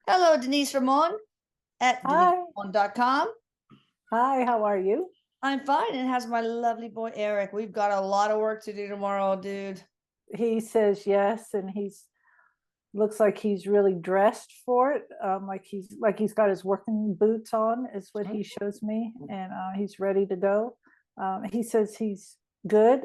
Hello, Denise Ramon at Hi, deniseramon.com. hi, how are you? I'm fine, and how's my lovely boy Eric? We've got a lot of work to do tomorrow, dude. He says yes, and he's looks like he's really dressed for it. Like he's got his working boots on, is what he shows me, and he's ready to go. He says he's good.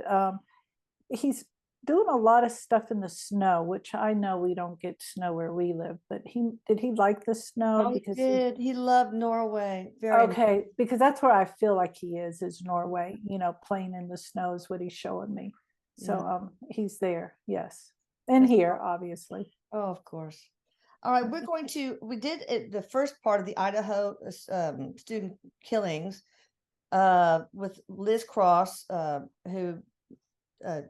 He's doing a lot of stuff in the snow, which I know we don't get snow where we live, but he like the snow Oh, he because did. He loved Norway. Very nice. okay, because that's where I feel like he is Norway, playing in the snow is what he's showing me. So Yeah. he's there, yes. And That's here, awesome. obviously. Oh, of course. All right, we did it, the first part of the Idaho student killings with Liz Cross, who uh,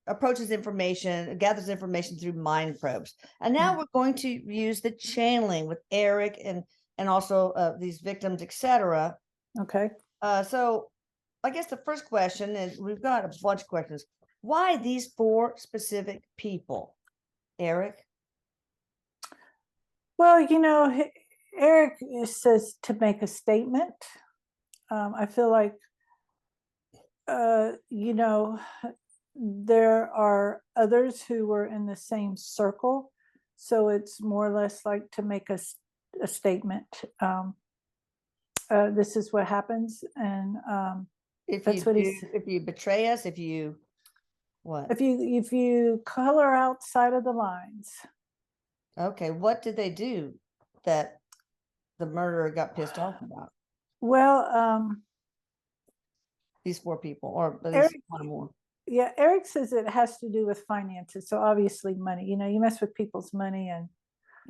approaches information, gathers information through mind probes. And now we're going to use the channeling with Erik and also these victims, etc. Okay. So I guess the first question is we've got a bunch of questions. Why these four specific people, Erik? Well, Erik says to make a statement. I feel like, uh, you know, there are others who were in the same circle. So it's more or less like to make a statement. This is what happens. And If that's you what do, he's, if you betray us, if you what? if you color outside of the lines. Okay, what did they do that the murderer got pissed off about? Well, These four people, or at least Erik, one more. yeah, Erik says it has to do with finances. So obviously money, you mess with people's money and,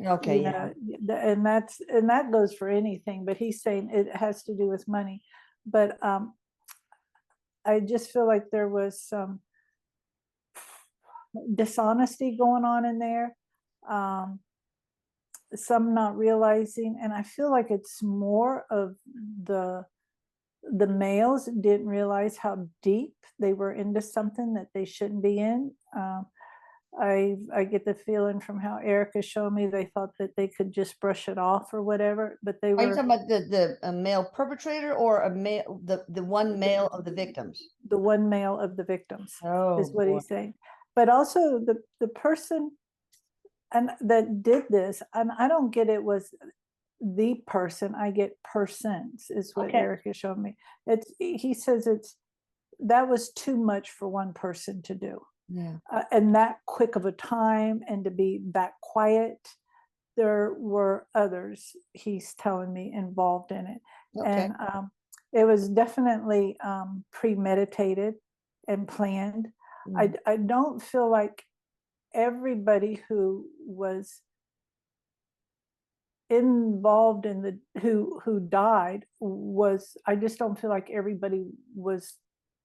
Okay, yeah. and that goes for anything, but he's saying it has to do with money. But I just feel like there was some dishonesty going on in there. Um, some not realizing, and I feel like it's more of the males didn't realize how deep they were into something that they shouldn't be in. I get the feeling from how Erik is showing me they thought that they could just brush it off or whatever, but they Are you were talking about the a male perpetrator or a male the one the, male of the victims? the one male of the victims is Oh what boy. he's saying. But also the person and that did this, and I don't get it was the person. I get persons is what Okay. Erik is showing me. He says that was too much for one person to do. Yeah. And that quick of a time and to be that quiet. There were others, he's telling me, involved in it. Okay. And it was definitely premeditated and planned. Mm. I don't feel like everybody who was involved in the who died was, I just don't feel like everybody was,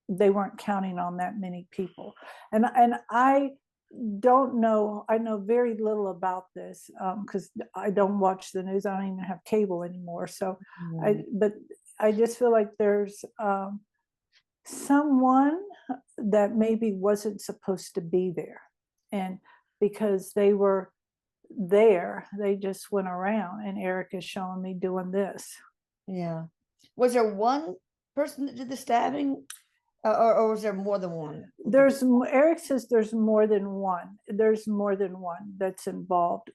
they weren't counting on that many people. And I don't know, I know very little about this because I don't watch the news. I don't even have cable anymore. So Mm. but I just feel like there's someone that maybe wasn't supposed to be there, and because they were there, they just went around, and Erik is showing me doing this. Yeah. Was there one person that did the stabbing, or was there more than one? There's Erik says there's more than one. There's more than one that's involved.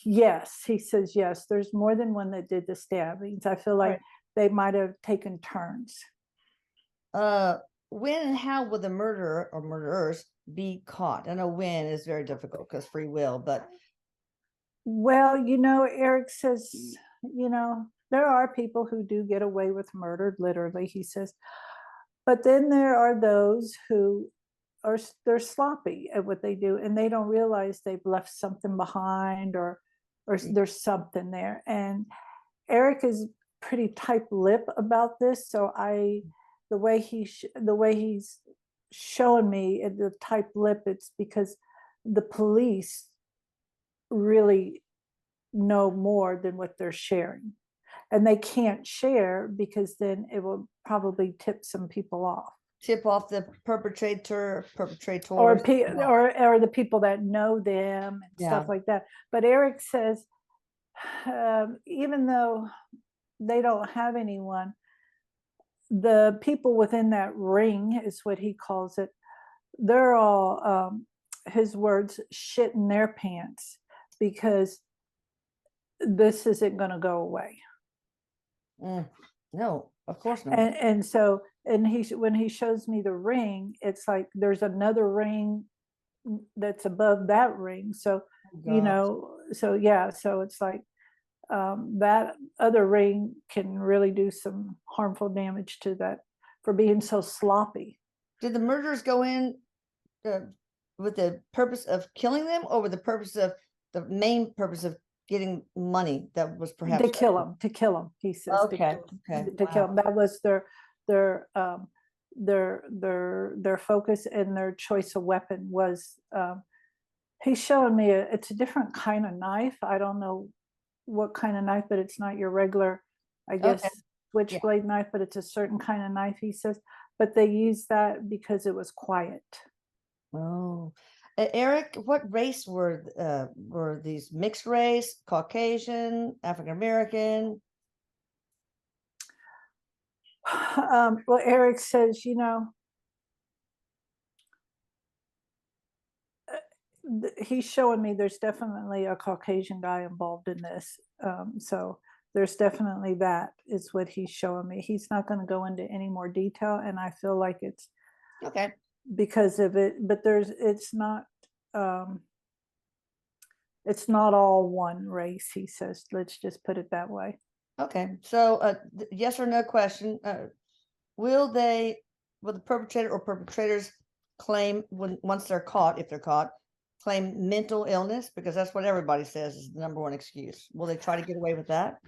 Yes, he says yes. There's more than one that did the stabbings. I feel like Right. they might have taken turns. Uh, when and how will the murderer or murderers be caught? I know when is very difficult because free will, but Well, Erik says, there are people who do get away with murder, literally, he says. But then there are those who they're sloppy at what they do, and they don't realize they've left something behind, or there's something there. And Erik is pretty tight-lipped about this, so the way he's showing me the tight lip, it's because the police really know more than what they're sharing, and they can't share because then it will probably tip some people off. tip off the perpetrators. or the people that know them and Yeah. stuff like that. But Erik says, even though they don't have anyone, the people within that ring is what he calls it. They're all, his words, shit in their pants, because this isn't going to go away. No, of course not. And so, and when he shows me the ring, it's like there's another ring that's above that ring. So, you know, so yeah, so it's like, that other ring can really do some harmful damage to that for being so sloppy. Did the murderers go in with the purpose of killing them, or with the purpose of the main purpose of getting money that was perhaps to kill him, he says. Okay, To kill him. That was their focus, and their choice of weapon was, he's showing me it's a different kind of knife. I don't know what kind of knife, but it's not your regular, I guess, switchblade knife, but it's a certain kind of knife, he says. But they used that because it was quiet. Oh, Erik, what race were these? Mixed race, Caucasian, African American? Well, Erik says, you know, he's showing me there's definitely a Caucasian guy involved in this. So there's definitely that is what he's showing me. He's not going to go into any more detail, and I feel like it's Okay. because of it, but it's not all one race, he says. Let's just put it that way. Okay. So yes or no question. Will the perpetrator or perpetrators claim, once they're caught, if they're caught, claim mental illness? Because that's what everybody says is the number one excuse. Will they try to get away with that?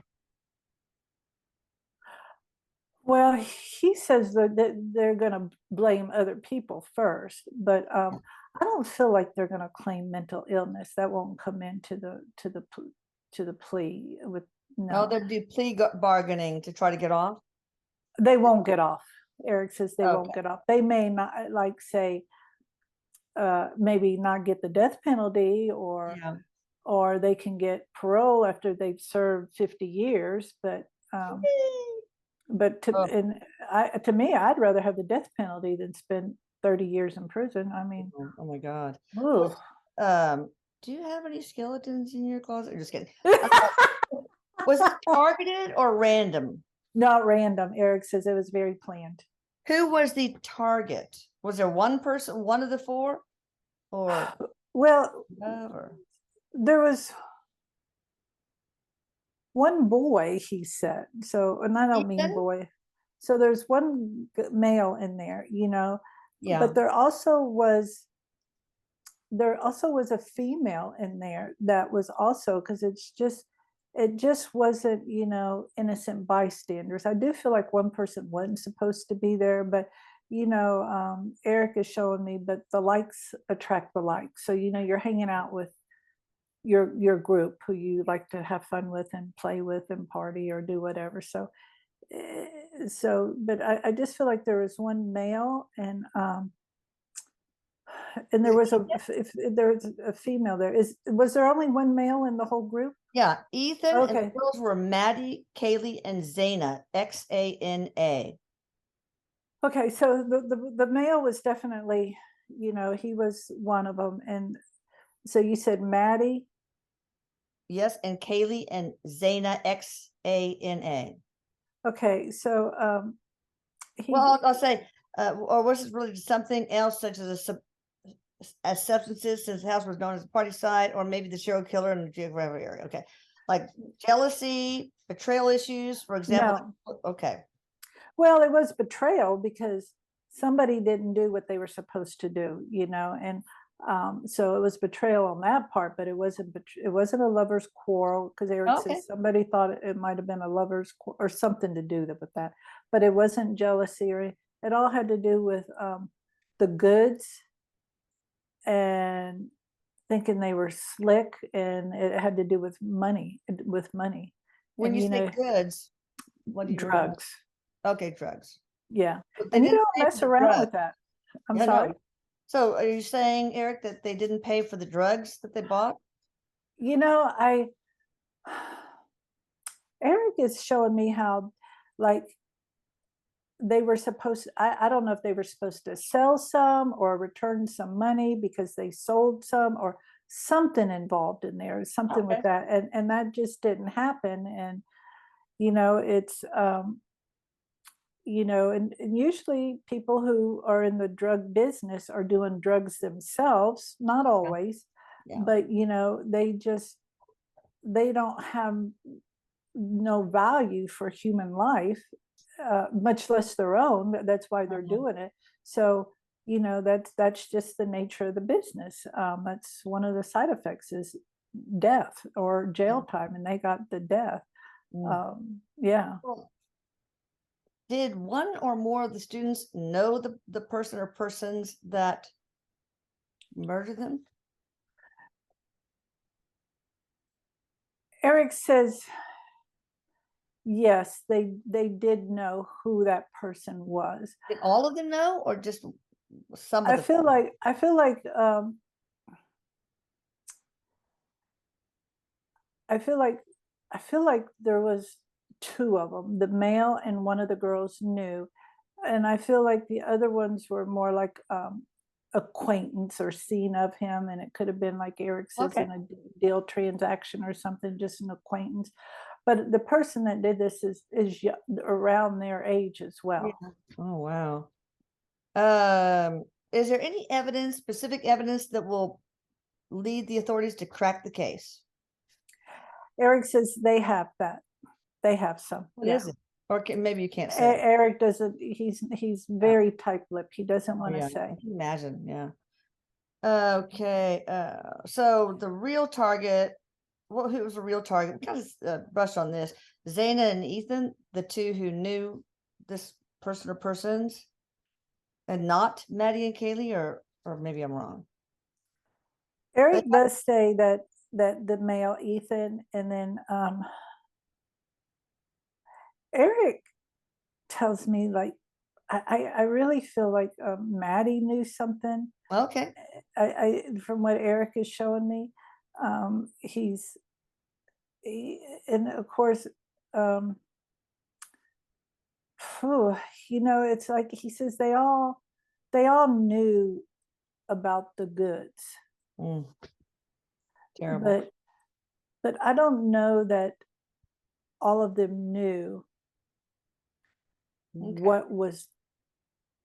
Well, he says that they're going to blame other people first, but I don't feel like they're going to claim mental illness. That won't come into the plea with no. Oh, they'll do plea bargaining to try to get off. They won't get off. Erik says they won't get off. They may not, like, say, maybe not get the death penalty, or they can get parole after they've served 50 years, but to me, I'd rather have the death penalty than spend 30 years in prison. I mean, oh my God. Do you have any skeletons in your closet? I'm just kidding. Was it targeted or random? Not random. Erik says it was very planned. Who was the target? Was there one person, one of the four? Or well, whatever? There was one boy, he said. So, and I don't mean boy. So there's one male in there, you know. Yeah. But there also was a female in there that was also, because it just wasn't, you know, innocent bystanders. I do feel like one person wasn't supposed to be there, but you know, Erik is showing me, but the likes attract the likes. So, you know, you're hanging out with your group who you like to have fun with and play with and party or do whatever. So but I just feel like there was one male, and there was a female there. Was there only one male in the whole group? Yeah, Ethan. Okay. And the girls were Maddie, Kaylee, and Zana, Xana. Okay, so the male was definitely, you know, he was one of them. And so you said Maddie? Yes, and Kaylee and Zana, Xana. Okay, so well, I'll say, or was it really something else, such as substances, since the house was known as a party site, or maybe the serial killer in the geographic area? Okay, like jealousy, betrayal issues, for example. No. Okay. Well, it was betrayal because somebody didn't do what they were supposed to do, you know, and so it was betrayal on that part, but it wasn't a lover's quarrel, because Erik says somebody thought it might have been a lover's quarrel or something to do with that, but it wasn't jealousy, or it all had to do with the goods and thinking they were slick, and it had to do with money. When you say goods, what do you drugs? Okay, drugs. Yeah. But they And you didn't don't pay for mess the around drugs. with that. I'm Yeah, sorry. no. So are you saying, Eric, that they didn't pay for the drugs that they bought? You know, Eric is showing me how, like, they were supposed, I don't know if they were supposed to sell some or return some money because they sold some, or something involved in there, something Okay. with that. And that just didn't happen. And, you know, it's, you know, and usually people who are in the drug business are doing drugs themselves, not Yeah. always, Yeah. but, you know, they don't have no value for human life, much less their own. That's why they're Mhm. doing it. So, you know, that's just the nature of the business. That's one of the side effects is death or jail time, and they got the death. Mm. Yeah. Well, did one or more of the students know the person or persons that murdered them? Eric says yes, they did know who that person was. Did all of them know, or just some of I them? feel like I feel like I feel like I feel like there was two of them. The male and one of the girls knew, and I feel like the other ones were more like acquaintance or seen of him, and it could have been like Eric says Okay. in a deal transaction or something, just an acquaintance. But the person that did this is around their age as Yeah. well. Oh, wow. Is there any evidence, specific evidence that will lead the authorities to crack the case? Eric says they have that. They have some. What Yeah. is it? Or maybe you can't say. Eric doesn't. He's Yeah. very tight-lipped. He doesn't Oh, want to yeah. I say. can imagine. Yeah. Okay. So the real target, well, who was the real target? We kind of brushed on this. Zaina and Ethan, the two who knew this person or persons, and not Maddie and Kaylee, or maybe I'm wrong. But Eric does say that the male Ethan, and then Eric tells me like I really feel like Maddie knew something. okay. I from what Eric is showing me, and of course, um, you know, it's like he says they all knew about the goods, Mm, terrible. but I don't know that all of them knew Okay. what was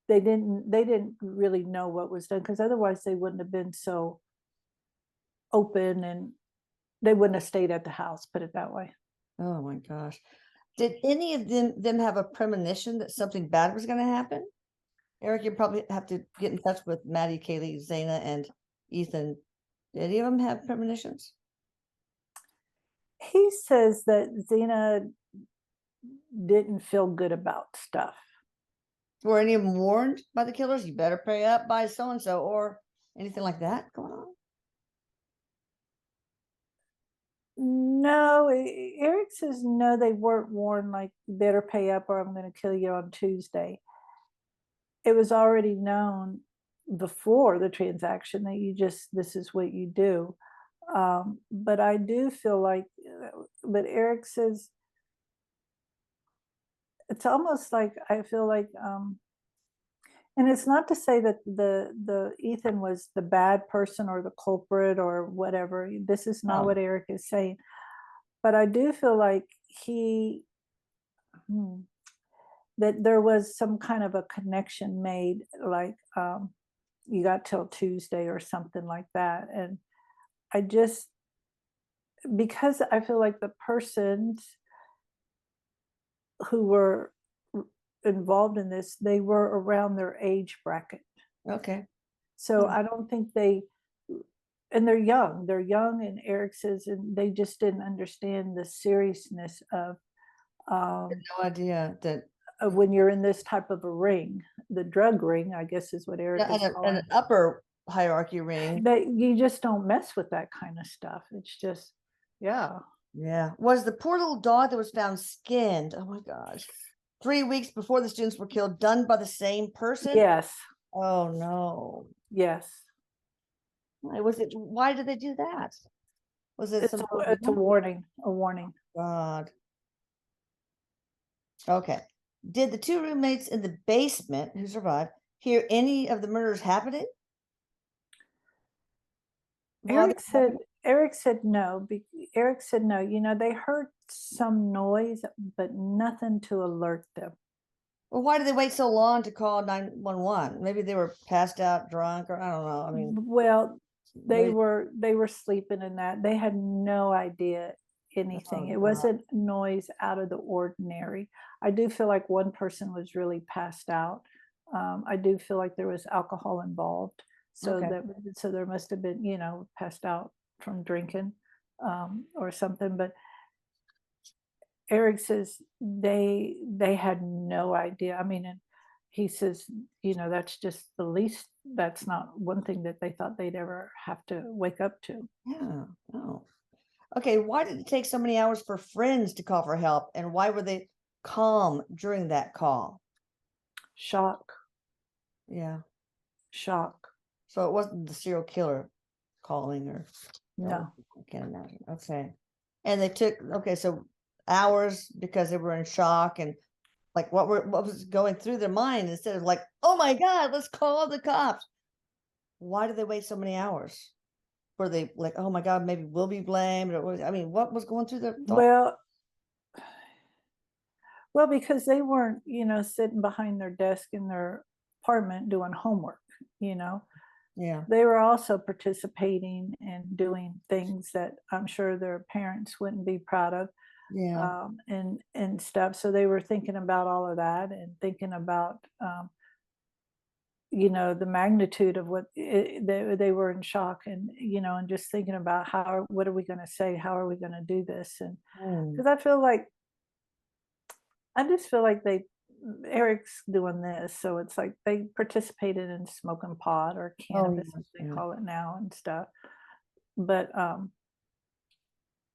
they didn't really know what was done, because otherwise they wouldn't have been so open, and they wouldn't have stayed at the house, put it that way. Oh my gosh. Did any of them have a premonition that something bad was going to happen? Eric, you probably have to get in touch with Maddie, Kaylee, Zaina, and Ethan. Did any of them have premonitions? He says that Xena didn't feel good about stuff. Were any of them warned by the killers? You better pay up by so and so, or anything like that going on? No, Eric says no, they weren't warned like better pay up or I'm going to kill you on Tuesday. It was already known before the transaction that this is what you do. But I do feel like, but Eric says it's almost like I feel like, and it's not to say that the Ethan was the bad person or the culprit or whatever. This is not Oh, what Eric is saying, but I do feel like he. That there was some kind of a connection made, like you got till Tuesday or something like that. And I just, because I feel like the persons who were involved in this, they were around their age bracket. okay. So I don't think and they're young, and Eric says, and they just didn't understand the seriousness No idea that. of when you're in this type of a ring, the drug ring, I guess is what Eric Yeah, is and calling an it. upper hierarchy ring. That you just don't mess with that kind of stuff. It's just, yeah. Yeah. Was the poor little dog that was found skinned? Oh my gosh. 3 weeks before the students were killed, done by the same person? Yes, Oh, no. yes. Why did they do that? Was it some sort of It's a warning, a warning. God. Okay. Did the two roommates in the basement who survived hear any of the murders happening? While they Erik said Erik said no. Erik said no. They heard some noise, but nothing to alert them. Well, why did they wait so long to call 911? Maybe they were passed out, drunk, or I don't know. I mean, Well, they maybe, were sleeping in that. They had no idea anything. oh It God. wasn't noise out of the ordinary. I do feel like one person was really passed out. I do feel like there was alcohol involved. So Okay. there must have been, passed out from drinking, or something. But Erik says they had no idea. I mean, and he says, that's just the least. That's not one thing that they thought they'd ever have to wake up to. Yeah. Oh. Okay. Why did it take so many hours for friends to call for help? And why were they calm during that call? Shock, Yeah. shock. So it wasn't the serial killer calling or No. I can't imagine. Okay. And they took, okay, so hours because they were in shock and like what was going through their mind instead of like, oh my God, let's call the cops. Why did they wait so many hours? Were they like, oh my God, maybe we'll be blamed? I mean, what was going through their thought? Well, because they weren't, sitting behind their desk in their apartment doing homework, you know. Yeah. They were also participating and doing things that I'm sure their parents wouldn't be proud of, Yeah. and stuff. So they were thinking about all of that and thinking about, the magnitude of what they were in shock, and and just thinking about what are we going to say, how are we going to do this, and Mm. because I just feel like Eric's doing this, so it's like they participated in smoking pot or Oh, cannabis, as they yeah. call it now, and stuff. But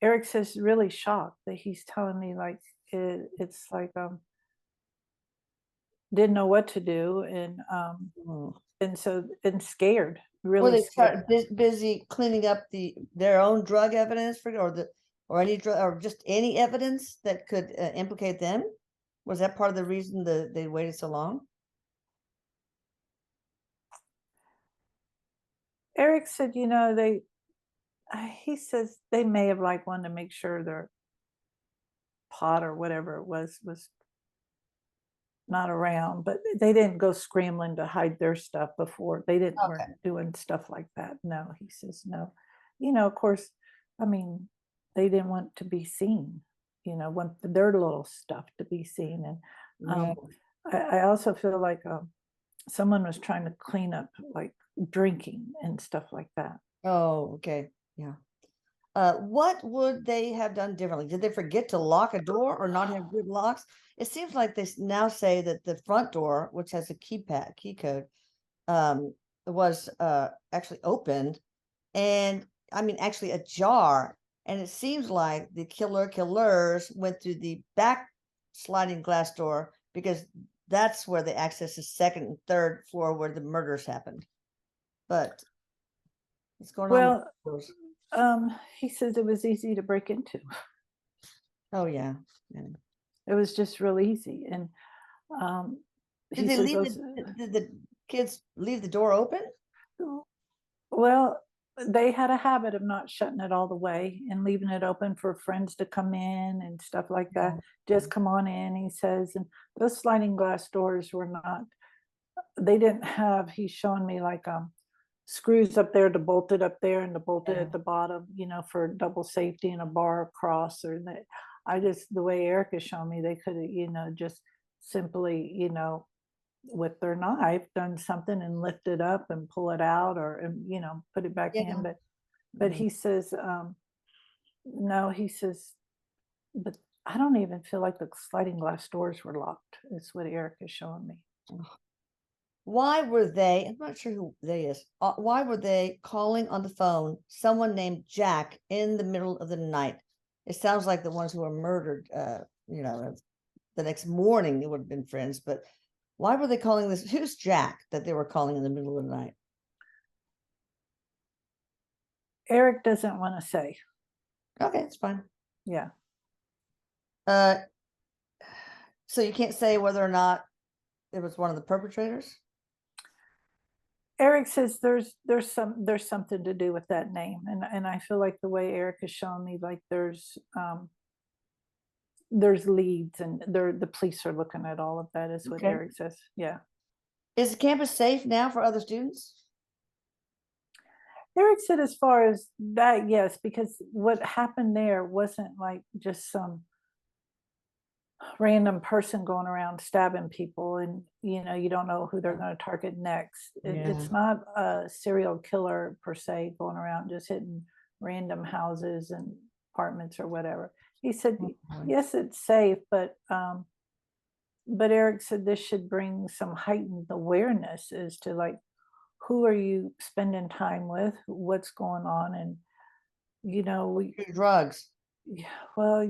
Erik says really shocked that he's telling me like it's like didn't know what to do, Oh. and so and scared, Were really they scared. busy cleaning up their own drug evidence or any drug or just any evidence that could implicate them? Was that part of the reason they waited so long? Erik said, he says they may have like wanted to make sure their pot or whatever it was not around, but they didn't go scrambling to hide their stuff before. They didn't Okay. weren't doing stuff like that. No, he says no. Of course, I mean, they didn't want to be seen. Want their little stuff to be seen, and Right. I also feel like someone was trying to clean up like drinking and stuff like that. Oh, okay. Yeah. What would they have done differently? Did they forget to lock a door or not have good locks? It seems like they now say that the front door, which has a key code, um, was actually opened, and I mean actually ajar. And it seems like the killers went through the back sliding glass door because that's where they access the second and third floor where the murders happened. But what's going on with Well, those? he says it was easy to break into. Oh yeah. Yeah. It was just real easy, and Did he they says leave those. did the kids leave the door open? Well, they had a habit of not shutting it all the way and leaving it open for friends to come in and stuff like that. Yeah. Just come on in, he says. And those sliding glass doors were not, they didn't have, he's showing me like screws up there to bolt it up there and to bolt it Yeah. at the bottom, for double safety and a bar across. Or that the way Erik is showing me, they could have, just simply, with their knife done something and lift it up and pull it out, or put it back in. Yeah. But he says no, he says, but I don't even feel like the sliding glass doors were locked. Is what Erik is showing me. Why were they, I'm not sure who they is, why were they calling on the phone someone named Jack in the middle of the night? It sounds like the ones who were murdered, the next morning they would have been friends, but why were they calling this? Who's Jack that they were calling in the middle of the night? Erik doesn't want to say. Okay, it's fine. Yeah. So you can't say whether or not it was one of the perpetrators? Erik says there's something to do with that name, and I feel like the way Erik has shown me, like there's leads, and the police are looking at all of that, is what Okay. Erik says. Yeah. Is the campus safe now for other students? Erik said as far as that, yes, because what happened there wasn't like just some random person going around stabbing people, and you don't know who they're going to target next. It's not a serial killer per se going around just hitting random houses and apartments or whatever. He said, yes, it's safe, but Erik said this should bring some heightened awareness as to like, who are you spending time with, what's going on, and Drugs. yeah, well,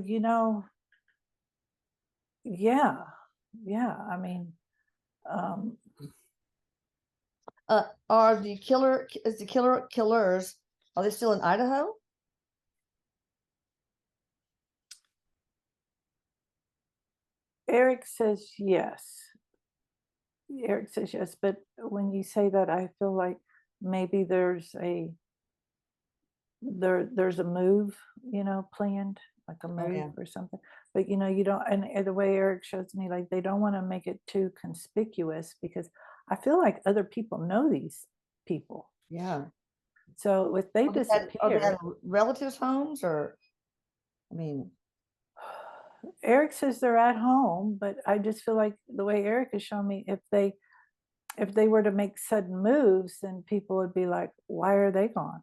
yeah, I mean, Are the killers, are they still in Idaho? Erik says yes. Erik says yes, but when you say that, I feel like maybe there's a move, planned, like a move yeah. or something. But you don't, and the way Erik shows me, like they don't want to make it too conspicuous, because I feel like other people know these people. Yeah. So if they Are they disappear, at relatives' homes, or I mean, Erik says they're at home, but I just feel like the way Erik has shown me, if they were to make sudden moves, then people would be like, why are they gone?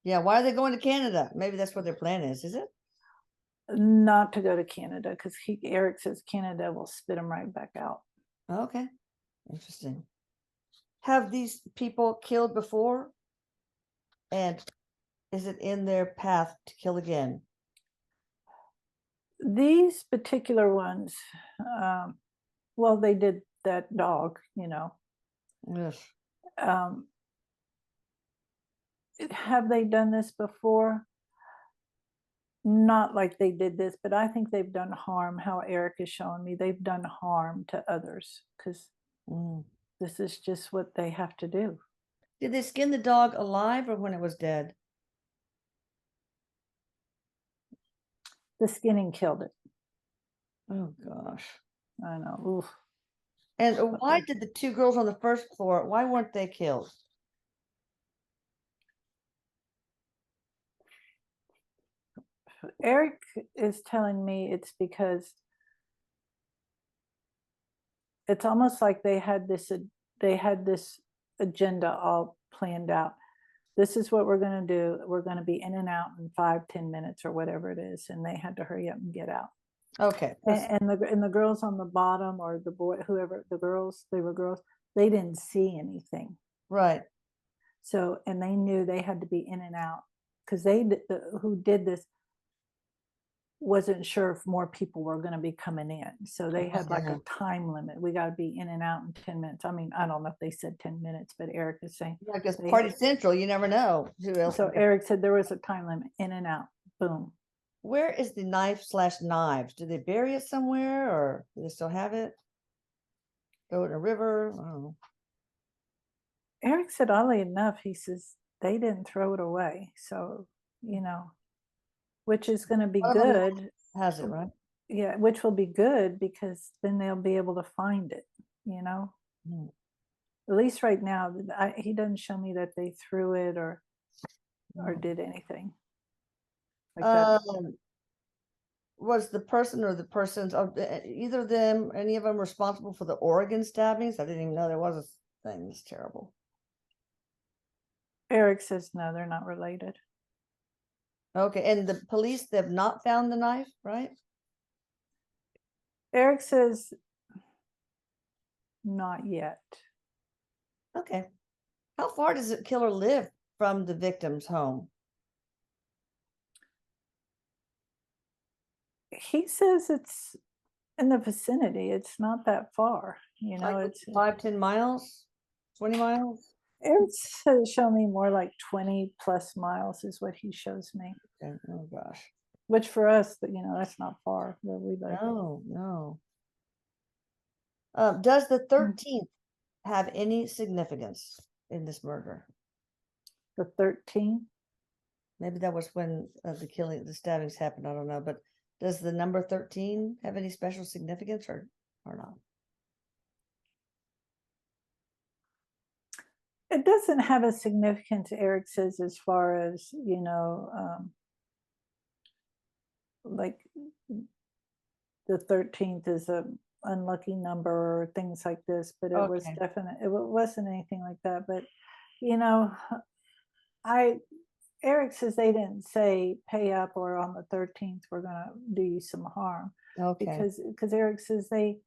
yeah, why are they going to Canada? Maybe that's what their plan is it? Not to go to Canada, because Erik says Canada will spit them right back out. Okay. Interesting. Have these people killed before? And is it in their path to kill again? These particular ones, well, they did that dog, Yes. Have they done this before? Not like they did this, but I think they've done harm. How Erik is showing me, they've done harm to others, because this is just what they have to do. Did they skin the dog alive or when it was dead? The skinning killed it. Oh gosh. I know. Oof. And why did the two girls on the first floor, why weren't they killed? Erik is telling me it's because it's almost like they had this agenda all planned out. This is what we're going to do. We're going to be in and out in 5-10 minutes or whatever it is, and they had to hurry up and get out. Okay. And the girls on the bottom, or the boy, whoever, they were girls, they didn't see anything. Right. So, and they knew they had to be in and out, because who did this wasn't sure if more people were going to be coming in. So they had like a time limit. We got to be in and out in 10 minutes. I mean, I don't know if they said 10 minutes, but Erik is saying. Yeah, because Party Central, you never know who else. So Erik said there was a time limit, in and out, boom. Where is the knife/knives? Do they bury it somewhere, or do they still have it? Go in a river? I don't know. Erik said, oddly enough, he says they didn't throw it away. So, which is going to be good. Has it, right? Yeah, which will be good, because then they'll be able to find it, At least right now, he doesn't show me that they threw it or did anything like that. Was the person or the persons of either of them, any of them, responsible for the Oregon stabbings? I didn't even know there was a thing. It's terrible. Erik says no, they're not related. Okay, and the police, they've not found the knife, right? Erik says not yet. Okay. How far does the killer live from the victim's home? He says it's in the vicinity. It's not that far, Like it's 5, 10 miles, 20 miles? Eric's show me more like 20 plus miles is what he shows me, Okay. Oh gosh. which for us, that's not far where we live. No, no. Does the 13th have any significance in this murder? The 13. Maybe that was when the stabbings happened. I don't know, but does the number 13 have any special significance or not? It doesn't have a significance, Eric says, as far as, like the 13th is a unlucky number or things like this, but it was Okay. it wasn't anything like that. But, you know, I Eric says they didn't say pay up or on the 13th we're gonna do you some harm, Okay. because Eric says they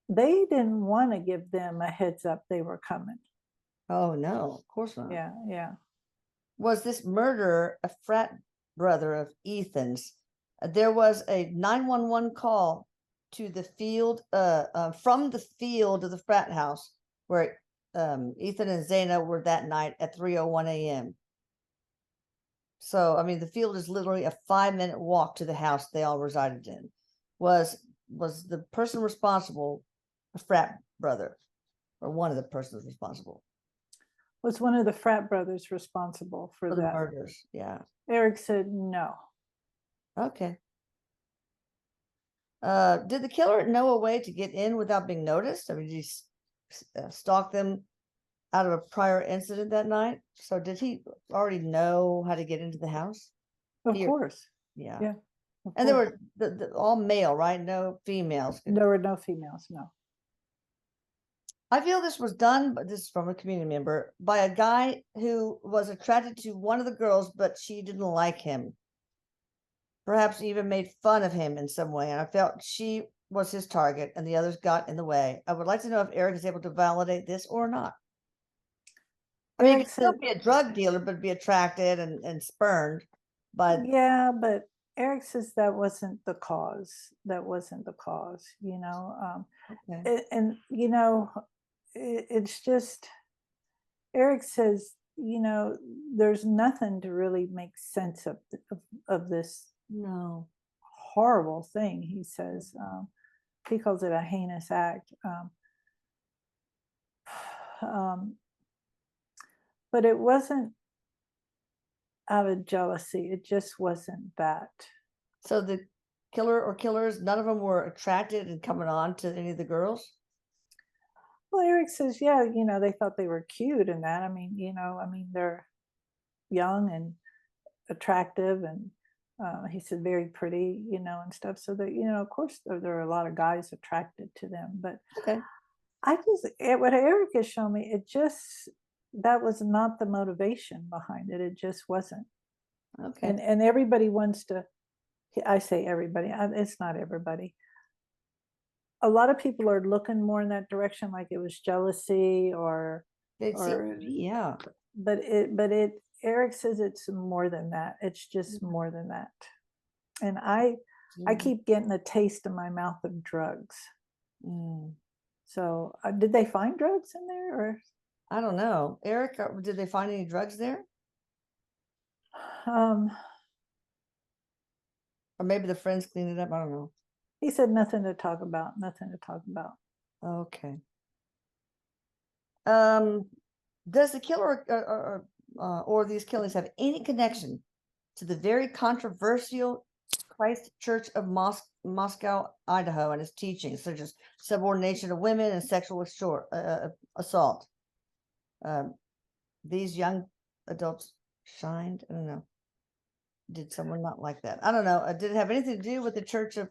didn't want to give them a heads up they were coming. Oh no, of course not. Yeah, yeah. Was this murderer a frat brother of Ethan's? There was a 911 call to the field, from the field of the frat house where Ethan and Zaina were that night at 3:01 a.m. So, I mean, the field is literally a 5-minute walk to the house they all resided in. Was the person responsible a frat brother, or one of the persons responsible Was one of the frat brothers responsible for for the that? murders? Yeah. Eric said no. Okay. Did the killer know a way to get in without being noticed? I mean, did he stalk them out of a prior incident that night? So did he already know how to get into the house? Of He course. Yeah. Yeah. Of And they course. were all male, right? No females. There were no females, no. I feel this was done, but this is from a community member, by a guy who was attracted to one of the girls, but she didn't like him. Perhaps even made fun of him in some way, and I felt she was his target and the others got in the way. I would like to know if Eric is able to validate this or not. I mean, you Eric could still said, be a drug dealer, but be attracted and spurned by. yeah, but Eric says that wasn't the cause. That wasn't the cause, Okay. and it's just Eric says, there's nothing to really make sense of this No. horrible thing. He says, he calls it a heinous act. Um, but it wasn't out of jealousy. It just wasn't that. So the killer or killers, none of them were attracted and coming on to any of the girls? Well, Eric says, yeah, they thought they were cute and that. They're young and attractive, and he said very pretty, and stuff. So that, of course, there are a lot of guys attracted to them. But Okay. what Eric has shown me, that was not the motivation behind it. It just wasn't. Okay. And everybody wants to. I say everybody. It's not everybody. A lot of people are looking more in that direction, like it was jealousy or It seems or to be, yeah. but Eric says it's more than that. It's just more than that. And I keep getting a taste in my mouth of drugs. Mm. So did they find drugs in there, or I don't know. Eric, did they find any drugs there? um Or maybe the friends cleaned it up. I don't know. he said nothing to talk about, nothing to talk about. Okay. Does the killer or these killings have any connection to the very controversial Christ Church of Moscow, Idaho, and its teachings, such as subordination of women and sexual assault? These young adults shined. I don't know. Did someone not like that? I don't know. Did it have anything to do with the Church of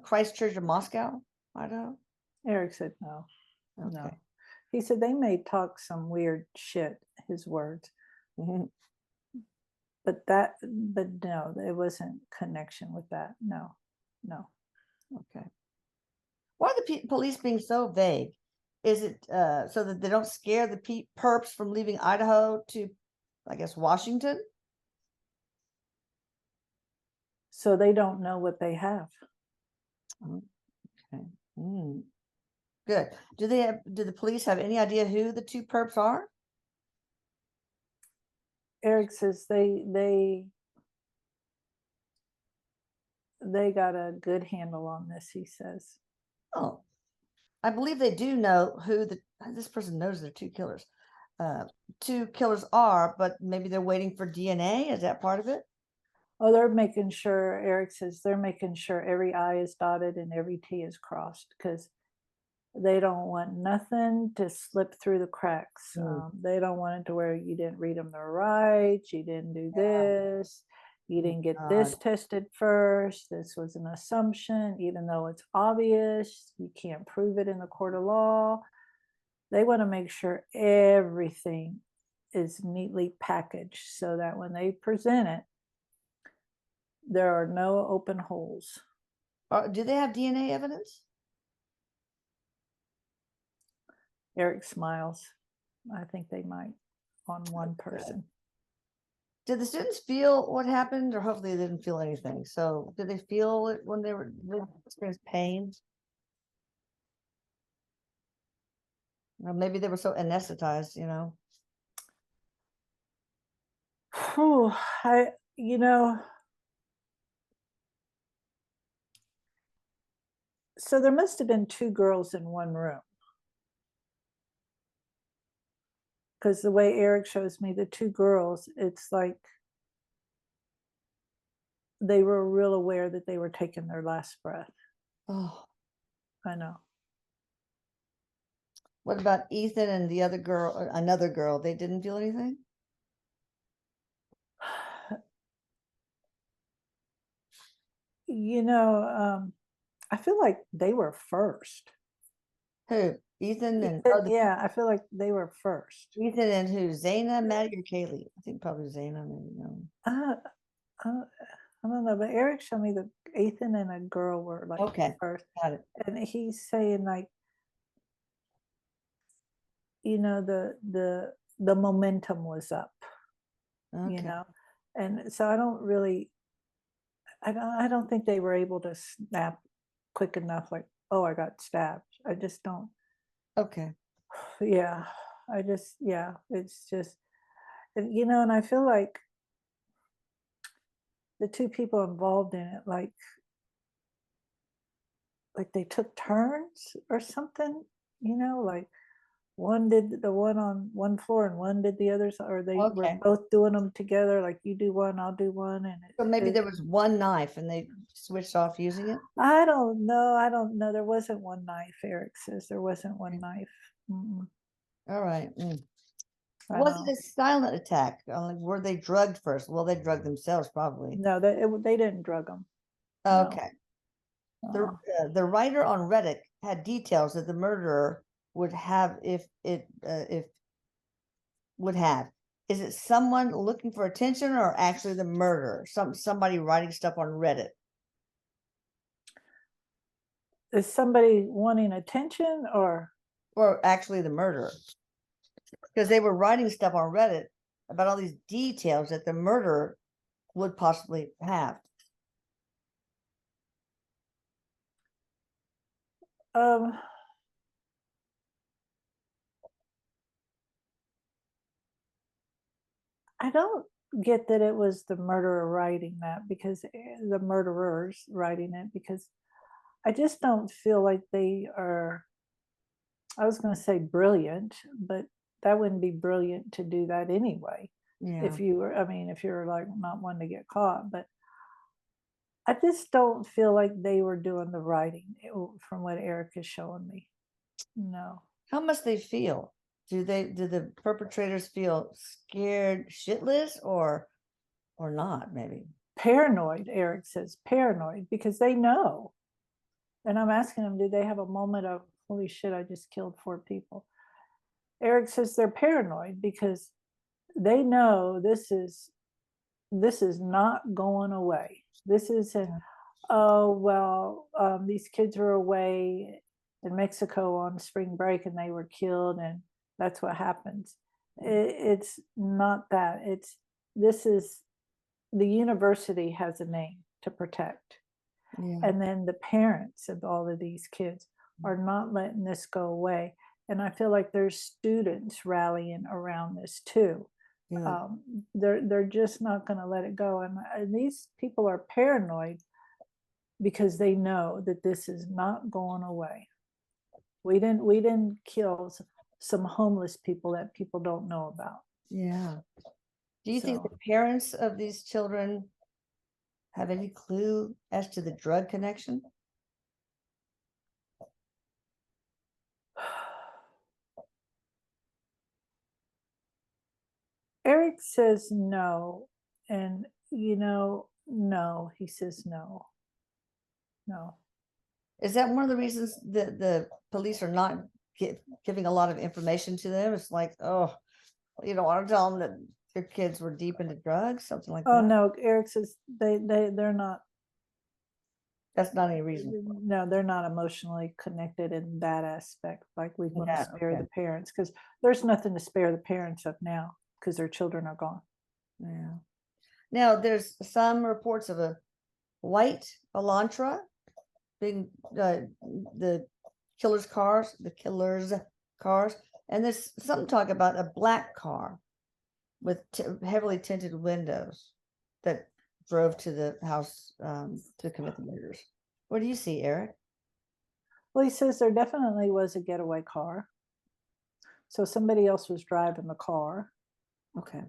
Christ Church of Moscow, Idaho? Eric said no. Okay. No. He said they may talk some weird shit, his words. Mhm. But no, there wasn't connection with that. No. Okay. Why are the police being so vague? Is it so that they don't scare the perps from leaving Idaho to, I guess, Washington? So they don't know what they have. Okay. Good. Do the police have any idea who the two perps are? Erik says they got a good handle on this, he says. Oh, I believe they do know who this person knows there are two killers are, but maybe they're waiting for DNA. Is that part of it? Oh, they're making sure, Erik says they're making sure every I is dotted and every T is crossed, because they don't want nothing to slip through the cracks. They don't want it to where you didn't read them the rights, you didn't do this, you didn't get this tested first, this was an assumption, even though it's obvious, you can't prove it in the court of law. They want to make sure everything is neatly packaged so that when they present it, there are no open holes. Do they have DNA evidence? Erik smiles. I think they might on one person. Did the students feel what happened, or hopefully they didn't feel anything? So did they feel it when they experienced pain? Or maybe they were so anesthetized, Whew, so there must have been two girls in one room. Because the way Erik shows me the two girls, it's like they were real aware that they were taking their last breath. Oh, I know. what about Ethan and the other girl, another girl? They didn't feel anything? I feel like they were first. Who? Ethan and Yeah, I feel like they were first. Ethan and who? Zaina, Maddie, or Kaylee? I think probably Zaina, maybe. No. I don't know, but Erik showed me that Ethan and a girl were like Okay, first. got it. And he's saying like, the momentum was up, Okay. and so I don't think they were able to snap quick enough, like, oh, I got stabbed. I just don't. Okay. Yeah, it's just, and I feel like the two people involved in it, like they took turns or something, like one did the one on one floor and one did the others, or they were Okay. both doing them together, like you do one, I'll do one, and So maybe there was one knife and they switched off using it? I don't know. There wasn't one knife. Erik says there wasn't one knife. Mm-mm. All right. I Was know. it a silent attack? Were they drugged first? Well, they drugged themselves probably. No, they didn't drug them. No. Okay. The writer on Reddit had details that the murderer would have if would have. Is it someone looking for attention or actually the murderer? Somebody writing stuff on Reddit? Is somebody wanting attention Or actually the murderer? Because they were writing stuff on Reddit about all these details that the murderer would possibly have. um I don't get that it was the murderer writing that, because the murderers writing it, because I just don't feel like they are, I was going to say brilliant, but that wouldn't be brilliant to do that anyway. Yeah. If you were, if you're like not one to get caught, but I just don't feel like they were doing the writing from what Erik is showing me. No. How must they feel? Do the perpetrators feel scared shitless or not, maybe? Paranoid, Erik says, paranoid, because they know. And I'm asking them, do they have a moment of, holy shit, I just killed 4 people? Erik says they're paranoid because they know this is not going away. This isn't, oh, well, these kids were away in Mexico on spring break and they were killed and that's what happens. It's not that. This is, the university has a name to protect. Yeah. And then the parents of all of these kids are not letting this go away. And I feel like there's students rallying around this too. Good. They're just not going to let it go. And these people are paranoid because they know that this is not going away. We didn't kill some homeless people that people don't know about. Yeah. Do you think So the parents of these children have any clue as to the drug connection? Erik says no, and no, he says no. No. Is that one of the reasons that the police are not giving a lot of information to them? It's like, oh, you don't want to tell them that your kids were deep into drugs, something like Oh that. no, Erik says they're not. That's not any reason. No, they're not emotionally connected in that aspect. Like we want to Yeah, spare okay. the parents because there's nothing to spare the parents of now because their children are gone. Yeah. Now there's some reports of a white Elantra being the killer's cars, and there's some talk about a black car with heavily tinted windows that drove to the house to commit the murders. What do you see, Erik? Well, he says there definitely was a getaway car. So somebody else was driving the car. Okay.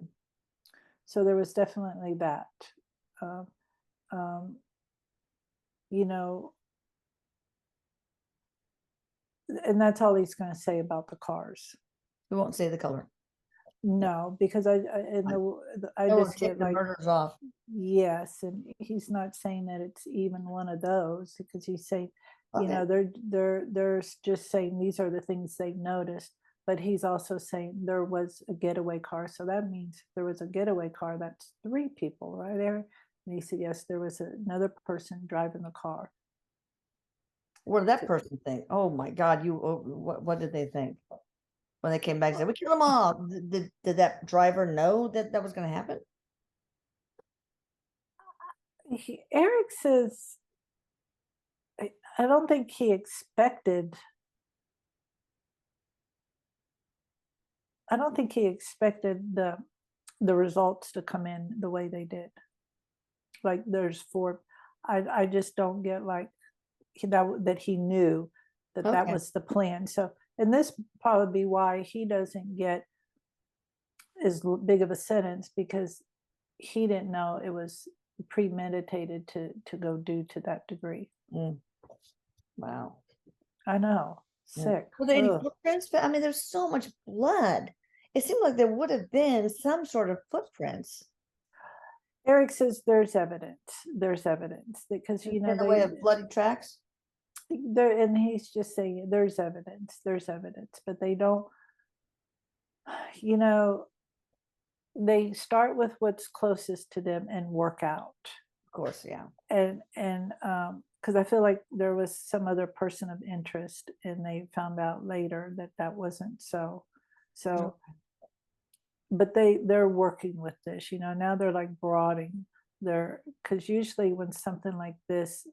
So there was definitely that. Uh, um, you know, and that's all he's going to say about the cars. We won't say the color. No, because I just Take get the like, murders off. yes, and he's not saying that it's even one of those because he's saying, Okay. they're just saying these are the things they noticed, but he's also saying there was a getaway car, so that means there was a getaway car. That's 3 people, right, Erik? And he said yes, there was another person driving the car. What did that person think? Oh my God! What did they think when they came back and said, "We killed them all"? Did that driver know that that was going to happen? Erik says, I don't think he expected. I don't think he expected the results to come in the way they did. Like there's 4. I just don't get like that he knew that that Okay. was the plan. So, and this probably be why he doesn't get as big of a sentence because he didn't know it was premeditated to go do to that degree. Mm. Wow. I know, Yeah. sick. Were there any Ugh. footprints? I mean, there's so much blood. It seemed like there would have been some sort of footprints Erik says there's evidence. There's evidence because in the way of bloody tracks. there, and he's just saying there's evidence. There's evidence, but they don't. You know, they start with what's closest to them and work out. Of course, yeah. And because I feel like there was some other person of interest, and they found out later that that wasn't so. So, but they're working with this. Now they're like broadening their, because usually when something like this,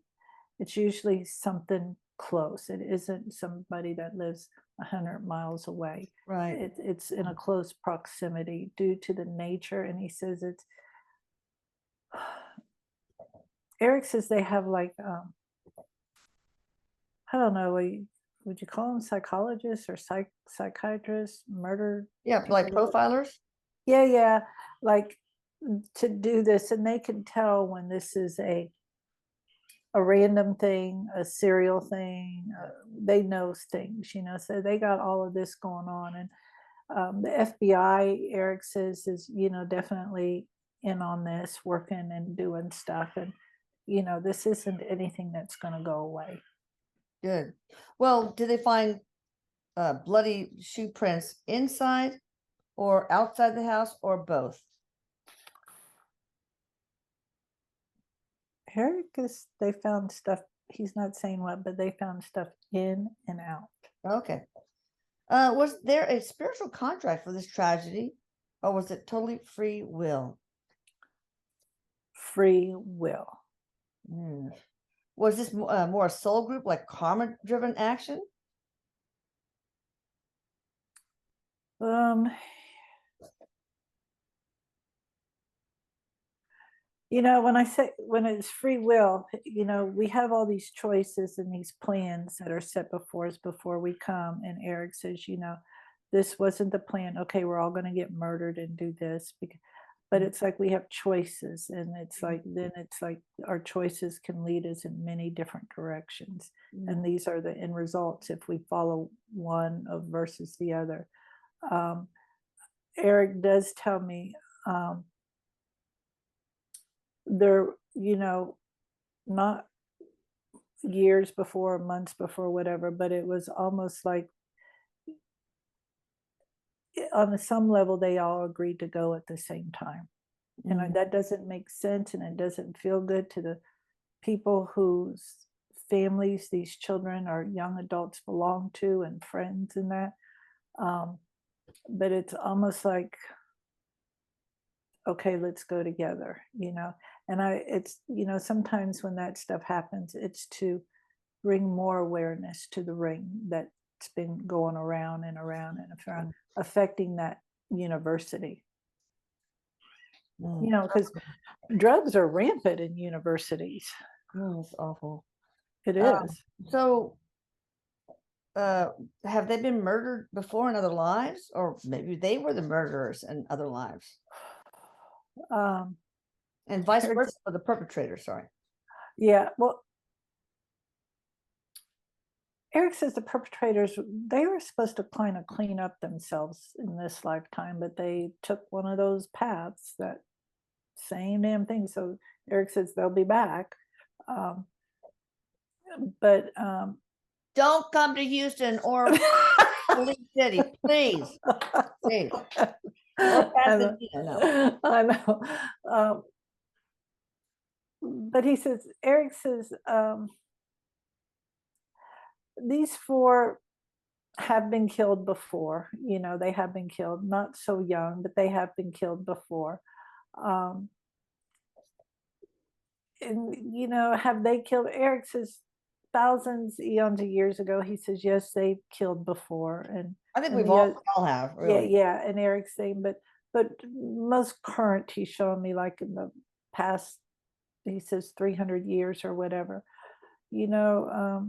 it's usually something close. It isn't somebody that lives 100 miles away. Right. It's in a close proximity due to the nature. And he says it's. Erik says they have like I don't know, would you call them psychologists or psychiatrists, murder Yeah, like people? profilers. Yeah, like to do this, and they can tell when this is a random thing, a serial thing. They know things, so they got all of this going on. And the FBI, Erik says, is, definitely in on this, working and doing stuff. And, this isn't anything that's going to go away. Good. Well, did they find bloody shoe prints inside or outside the house or both? Erik they found stuff, he's not saying what, but they found stuff in and out. Okay. Was there a spiritual contract for this tragedy, or was it totally free will? Free will. Mm. Was this more a soul group, like karma-driven action? Um, you know, when I say when it's free will, you know, we have all these choices and these plans that are set before us before we come. And Eric says, you know, this wasn't the plan. Okay, we're all going to get murdered and do this. But it's like we have choices, and it's like then it's like our choices can lead us in many different directions. And these are the end results if we follow one of versus the other. Um, Eric does tell me there, you know, not years before, months before, whatever, but it was almost like on some level they all agreed to go at the same time. And that doesn't make sense, and it doesn't feel good to the people whose families these children or young adults belong to and friends and that. Um, but it's almost like, okay, let's go together, you know. And it's, you know, sometimes when that stuff happens, it's to bring more awareness to the ring that's been going around and around and around, affecting that university. You know, because drugs are rampant in universities. Oh, that's awful. It is. So, have they been murdered before in other lives, or maybe they were the murderers in other lives, Um, and vice Eric, versa for the perpetrator? Sorry. yeah, well, Eric says the perpetrators, they were supposed to kind of clean up themselves in this lifetime, but they took one of those paths, that same damn thing. So Eric says they'll be back. Um, but Don't come to Houston or Police City, please, please. Or Pasadena, no. I know. But he says, Eric says, these four have been killed before. You know, they have been killed, not so young, but they have been killed before. Um, and, you know, have they killed? Eric says, thousands, eons of years ago. He says, yes, they've killed before. I think and we all have, yeah, really. yeah. And Eric's saying, but most current, he's showing me, like in the past, he says 300 years or whatever. You know,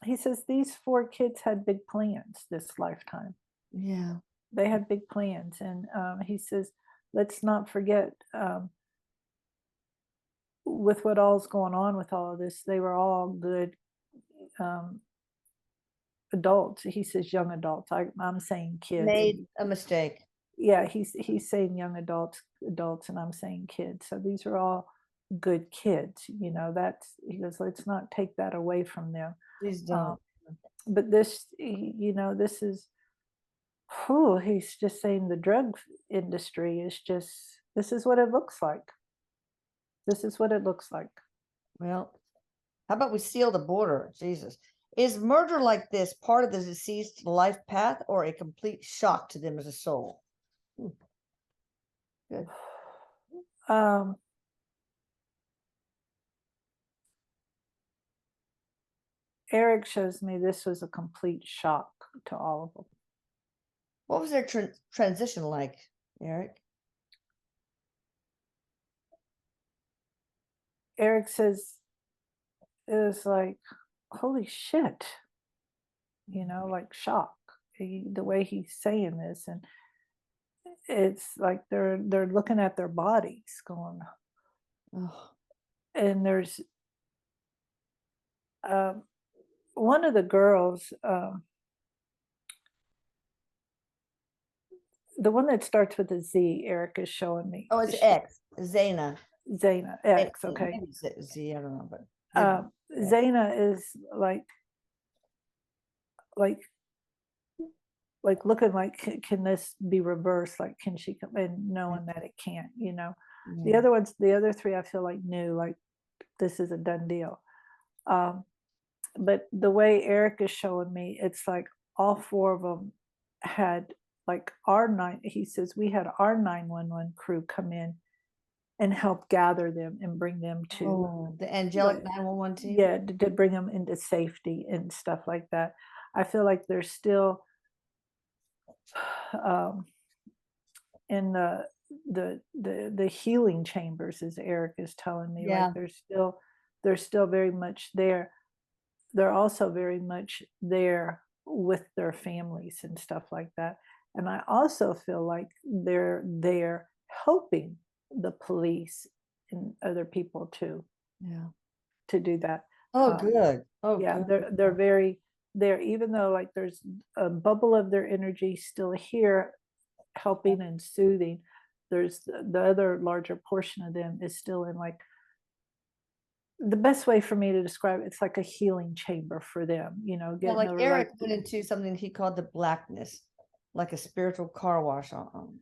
he says these four kids had big plans this lifetime. Yeah. They had big plans, and he says, let's not forget, with what all's going on with all of this, they were all good um, adults. He says young adults. I'm saying kids. Made a mistake. Yeah, he's saying young adults, and I'm saying kids. So these are all good kids. You know, that's, he goes, let's not take that away from them. Please don't. But this, you know, this is, whew, he's just saying the drug industry is just, this is what it looks like. This is what it looks like. Well, how about we seal the border? Jesus. Is murder like this part of the deceased life path, or a complete shock to them as a soul? Good. Erik shows me this was a complete shock to all of them. What was their transition like, Erik? Erik says it was like, holy shit, you know, like shock. The way he's saying this, and it's like they're looking at their bodies going, Oh. and there's one of the girls, the one that starts with a Z, Erik is showing me. Oh, it's X. Zaina. Zaina, X, okay. Z, I don't know, but Zaina is like looking like, can this be reversed? Like, can she come, and knowing that it can't, you know. The other ones, the other three, I feel like knew, like, this is a done deal. But the way Erik is showing me, it's like all four of them had, like, he says we had our 911 crew come in and help gather them and bring them to, Oh, the angelic like, 911 team? yeah, to bring them into safety and stuff like that. I feel like there's still um, in the healing chambers, as Eric is telling me, like Yeah. they're still very much there. They're also very much there with their families and stuff like that. And I also feel like they're there helping the police and other people Yeah. to do that. Oh, Um, good. Oh, yeah, good. they're very there, even though like there's a bubble of their energy still here helping and soothing. There's the other larger portion of them is still in like the best way for me to describe it's like a healing chamber for them, Yeah, getting like over like Eric went into something he called the blackness, like a spiritual car wash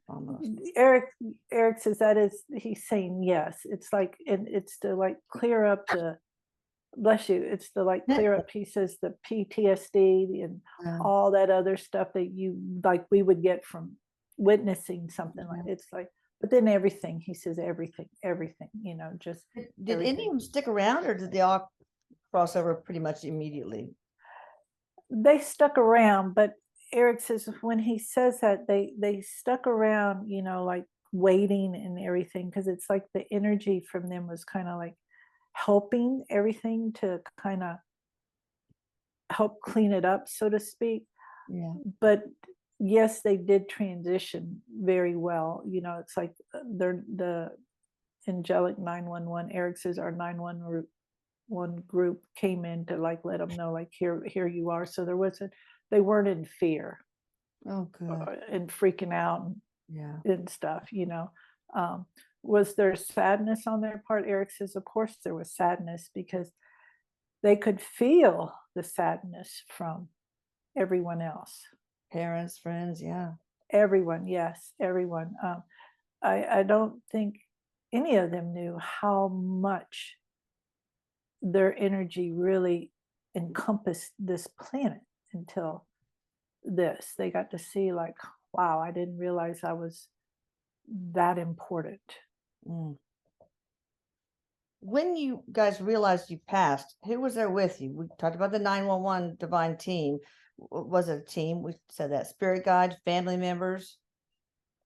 almost. Eric Eric says that is he's saying yes. It's like and it's to like clear up the bless you. It's to like clear up he says the PTSD and Yeah, all that other stuff that you like we would get from witnessing something like yeah. it's like but then everything he says everything, just Did any everything. of them stick around or did they all cross over pretty much immediately? They stuck around, but Eric says when he says that they stuck around, like waiting and everything, because it's like the energy from them was kind of like helping everything to kind of help clean it up, so to speak. Yeah. But yes, they did transition very well. It's like they're the angelic 911. Eric says our 911 group came in to like let them know like here you are. So there wasn't they weren't in fear Oh, good. and freaking out Yeah. and stuff. Um, was there sadness on their part? Eric says, of course there was sadness because they could feel the sadness from everyone else. Parents, friends, yeah. Everyone, yes, everyone. I don't think any of them knew how much their energy really encompassed this planet until this. They got to see, like, wow, I didn't realize I was that important. Mm. When you guys realized you passed, who was there with you? We talked about the 911 divine team. Was it a team? We said that spirit guide, family members.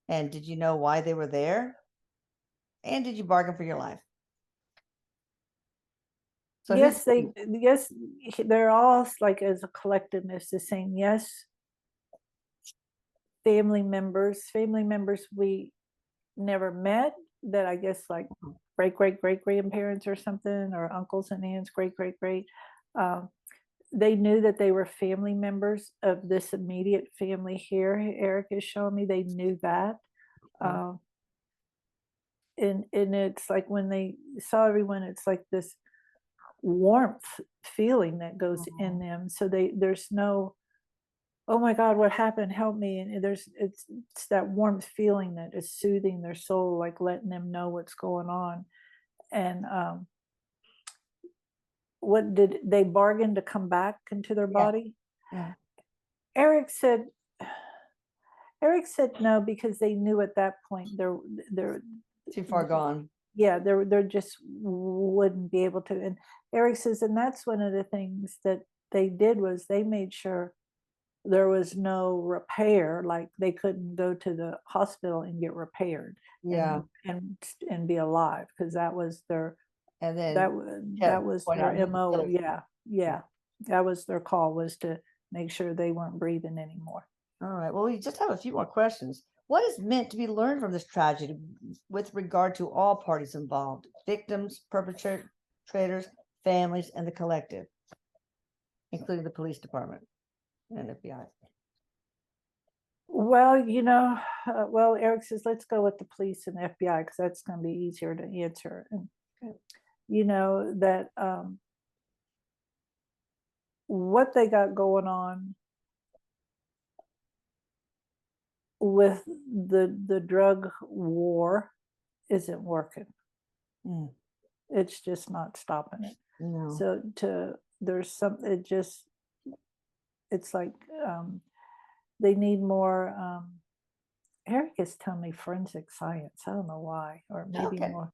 And did you know why they were there? And did you bargain for your life? So who? Yes, they're all like as a collectiveness, the saying yes. Family members we never met that I guess like great grandparents or something, or uncles and aunts, great. Um, they knew that they were family members of this immediate family here. Eric is showing me they knew that. Okay. Um, and it's like when they saw everyone, it's like this warmth feeling that goes in Oh, them. So there's no, oh my God, what happened? Help me. And it's that warmth feeling that is soothing their soul, like letting them know what's going on. And what did they bargain to come back into their yeah, body? yeah. Eric said Eric said no because they knew at that point they're Too far gone. yeah, they're just wouldn't be able to. And Eric says, and that's one of the things that they did was they made sure there was no repair, like they couldn't go to the hospital and get repaired Yeah. and be alive because that was their And then that kept was point out their who the MO. killers Yeah, were. yeah, that was their call was to make sure they weren't breathing anymore. All right. Well, we just have a few more questions. What is meant to be learned from this tragedy with regard to all parties involved, victims, perpetrators, families, and the collective, including the police department and FBI? Well, well, Eric says, let's go with the police and the FBI because that's going to be easier to answer. And Okay. that what they got going on with the drug war isn't working. Mm, It's just not stopping it. no. So there's some it just it's like they need more Eric is telling me forensic science. I don't know why, or maybe Okay. more.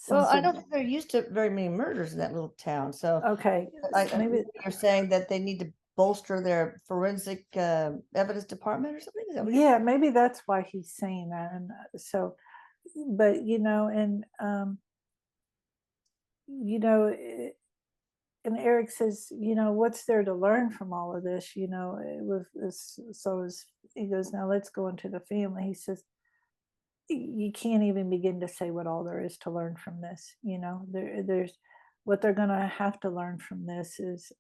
Well, I something. don't think they're used to very many murders in that little town. So Okay, maybe you're saying that they need to bolster their forensic evidence department or something? Is that what you're yeah, maybe that's why he's saying that. And so, but you know, and Erik says, what's there to learn from all of this? With this, he goes, now let's go into the family. He says, you can't even begin to say what all there is to learn from this. There's what they're going to have to learn from this is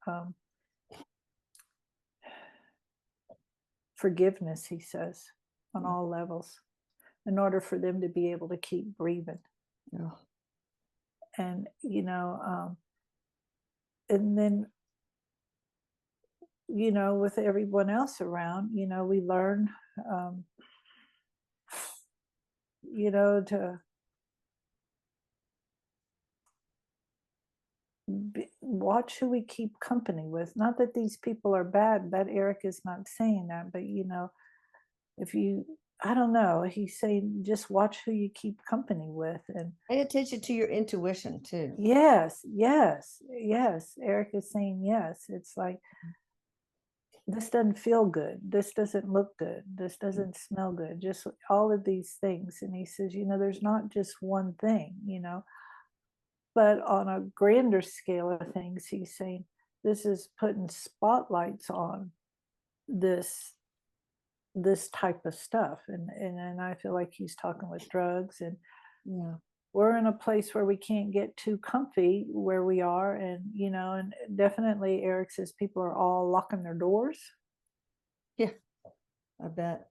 forgiveness, he says, on Yeah. all levels, in order for them to be able to keep breathing. Yeah. And and then with everyone else around, we learn to watch who we keep company with. Not that these people are bad, that Erik is not saying that, but if you, I don't know, he's saying just watch who you keep company with. And Pay attention to your intuition too. yes, yes, yes, Erik is saying yes. It's like, this doesn't feel good, this doesn't look good, this doesn't smell good, just all of these things. And he says, there's not just one thing, but on a grander scale of things, he's saying this is putting spotlights on this type of stuff. And I feel like he's talking with drugs. And Yeah. we're in a place where we can't get too comfy where we are. And and definitely Erik says people are all locking their doors. Yeah. I bet.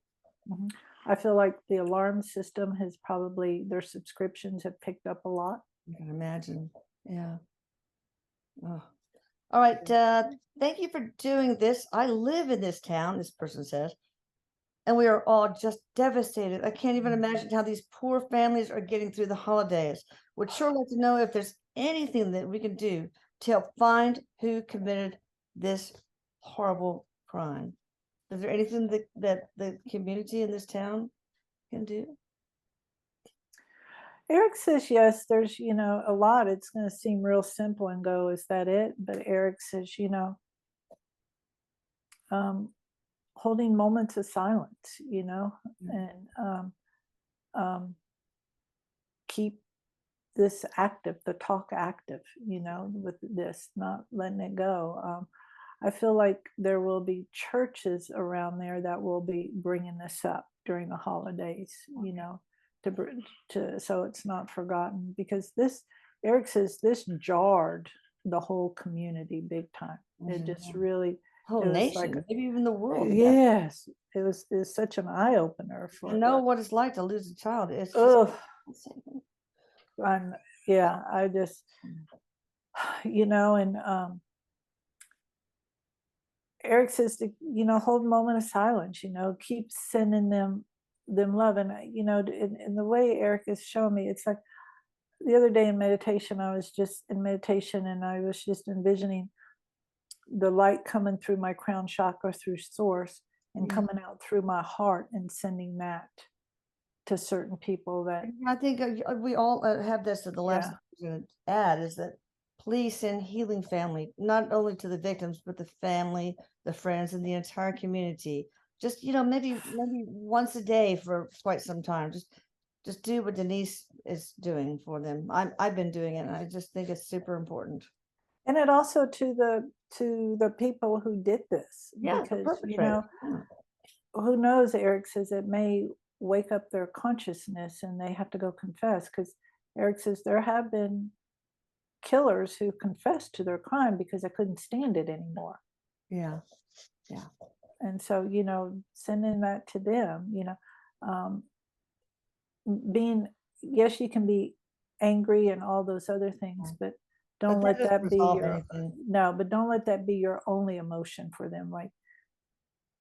Mhm. I feel like the alarm system has probably, their subscriptions have picked up a lot. I can imagine. Yeah. Oh. All right. Thank you for doing this. I live in this town, this person says, and we are all just devastated. I can't even imagine how these poor families are getting through the holidays. Would sure like to know if there's anything that we can do to help find who committed this horrible crime. Is there anything that the community in this town can do? Erik says yes, there's, a lot. It's going to seem real simple and go, is that it? But Erik says, um, holding moments of silence, and um, keep this active, the talk active, with this, not letting it go. I feel like there will be churches around there that will be bringing this up during the holidays, so it's not forgotten. Because this, Erik says, this jarred the whole community big time. It just really, Whole it was like, nation, maybe even the world. yes, it was such an eye opener To for know what it's like to lose a child. It's just oh, yeah, I just, and Erik says to, hold a moment of silence, keep sending them love. And in the way Erik is showing me, it's like the other day in meditation, I was just in meditation and I was just envisioning the light coming through my crown chakra through source and Yeah. coming out through my heart and sending that to certain people that, I think we all have this. The last yeah. thing I'm going to add is that please send healing family, not only to the victims, but the family, the friends, and the entire community. Just maybe once a day for quite some time. Just do what Denise is doing for them. I've been doing it, and I just think it's super important. And it also to the people who did this, Yeah, the because perpetrators. Yeah. who knows, Erik says it may wake up their consciousness and they have to go confess. Because Erik says there have been killers who confessed to their crime because they couldn't stand it anymore. Yeah. Yeah. And so, sending that to them, um, being, yes, you can be angry and all those other things, but don't But that let doesn't that be resolve your, anything. no, but don't let that be your only emotion for them. Like,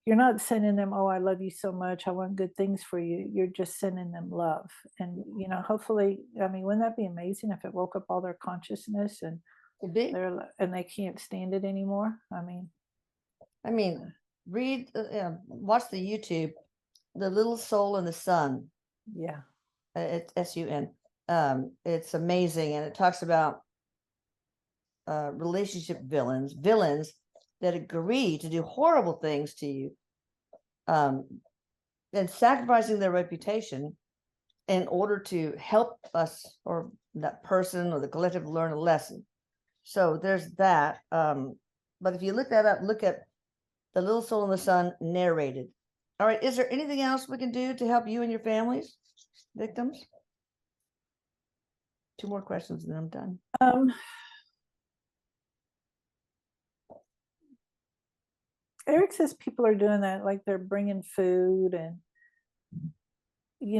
you're not sending them, oh, I love you so much, I want good things for you. You're just sending them love. And hopefully, I mean, wouldn't that be amazing if it woke up all their consciousness and Could be. and they can't stand it anymore? I mean, read, watch the YouTube, The Little Soul in the Sun. yeah. It's SUN. It's amazing, and it talks about relationship villains that agree to do horrible things to you, and sacrificing their reputation in order to help us or that person or the collective learn a lesson. So there's that. But if you look that up, look at The Little Soul in the Sun narrated. All right, is there anything else we can do to help you and your families, victims? 2 more questions and then I'm done. Erik says people are doing that, like they're bringing food and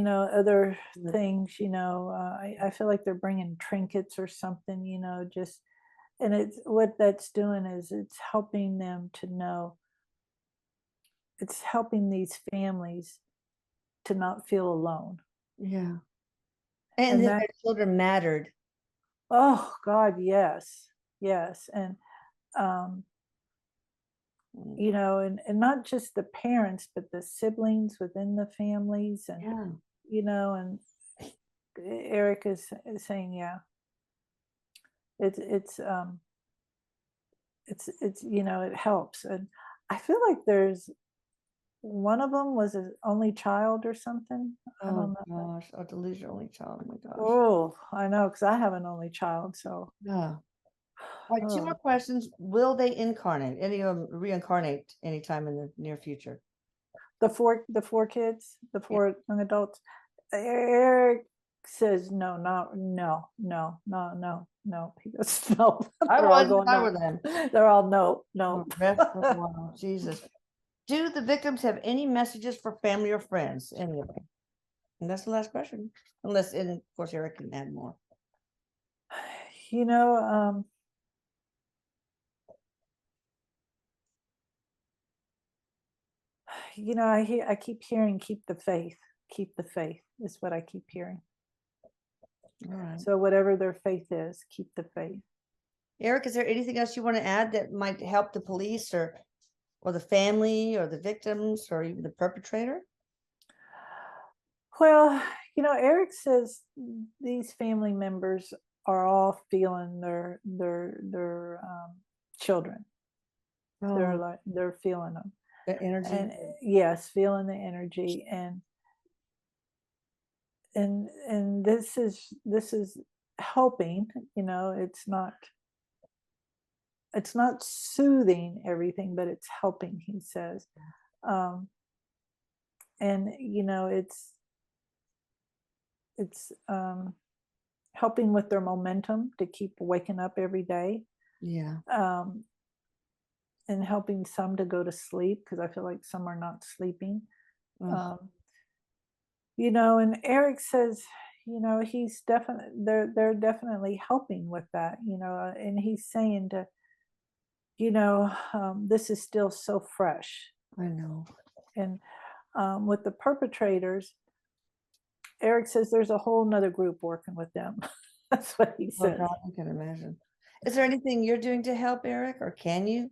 other things. I feel like they're bringing trinkets or something. Just, and it's what that's doing is it's helping them to know. It's helping these families to not feel alone. Yeah. And that that, their children mattered. oh God, yes, yes, and and not just the parents, but the siblings within the families, and Yeah. and Erik is saying, yeah, it's it helps. And I feel like there's one of them was an only child or something. I Oh don't know. gosh. Oh, to lose your only child. Oh my gosh. Oh, I know, because I have an only child, so Yeah. All right, 2 more oh. questions. Will they incarnate? Any of them reincarnate anytime in the near future? The four kids, the four young adults. Erik says no, no. He goes no. I They're all was, going I no. were them. They're all no, Oh, no. wow, Jesus. Do the victims have any messages for family or friends? Any of them? And that's the last question. Unless, and of course, Erik can add more. you know, um, I keep hearing keep the faith. Keep the faith is what I keep hearing. All right. So whatever their faith is, keep the faith. Erik, is there anything else you want to add that might help the police or the family or the victims or even the perpetrator? Well, Erik says these family members are all feeling their children. They're Oh, like they're feeling them, the energy. and yes, feeling the energy, and this is helping. It's not soothing everything, but it's helping. He says, um, and it's helping with their momentum to keep waking up every day, Yeah. um, and helping some to go to sleep because I feel like some are not sleeping. Ugh, Um, and Erik says, he's definitely they're definitely helping with that, and he's saying to, this is still so fresh. I know. And with the perpetrators, Erik says there's a whole nother group working with them. That's what he Oh says. God, I can imagine. Is there anything you're doing to help Erik, or can you?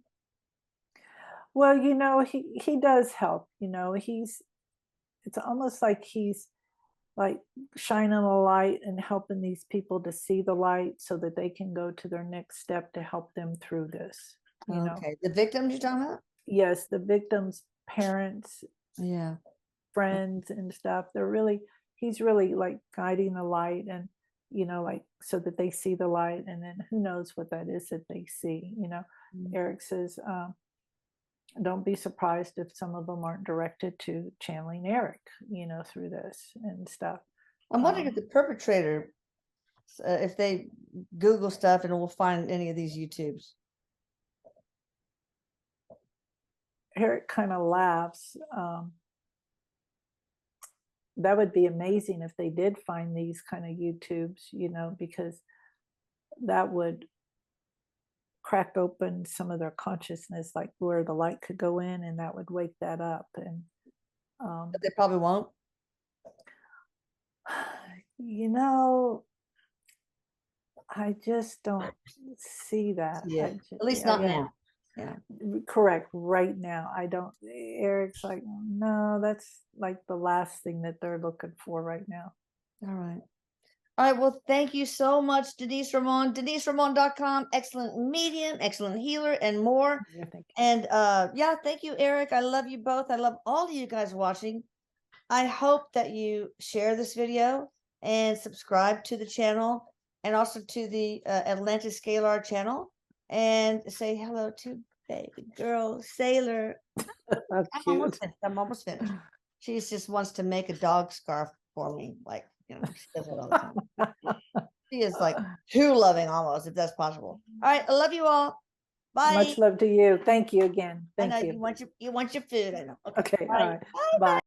Well, he does help. It's almost like he's like shining a light and helping these people to see the light so that they can go to their next step to help them through this. Okay, the victims you're talking about? Yes, the victims' parents, Yeah. friends and stuff, he's really like guiding the light, and like so that they see the light, and then who knows what that is that they see. Mm. Erik says, don't be surprised if some of them aren't directed to channeling Erik, through this and stuff. I'm wondering if um, the perpetrator, if they Google stuff and will find any of these YouTubes. Erik kind of laughs. That would be amazing if they did find these kind of YouTubes, because that would crack open some of their consciousness, like where the light could go in, and that would wake that up. And But they probably won't. you know, I just don't see that. Yeah. At least not Yeah, now. Yeah. correct. Right now, I don't. Erik's like, no, that's like the last thing that they're looking for right now. All right. All right. Well, thank you so much, Denise Ramon. DeniseRamon.com. Excellent medium, excellent healer, and more. Yeah, thank you. And yeah, thank you, Eric. I love you both. I love all of you guys watching. I hope that you share this video and subscribe to the channel and also to the Atlantis Scalar channel and say hello to baby girl Sailor. How cute. I'm almost finished. She just wants to make a dog scarf for me. Like, you know, she does it all the time. She is like too loving almost, if that's possible. All right. I love you all. Bye. Much love to you. Thank you again. I know Thank you you. want your food. I know. Okay. Okay, all Bye. right. Bye. Bye.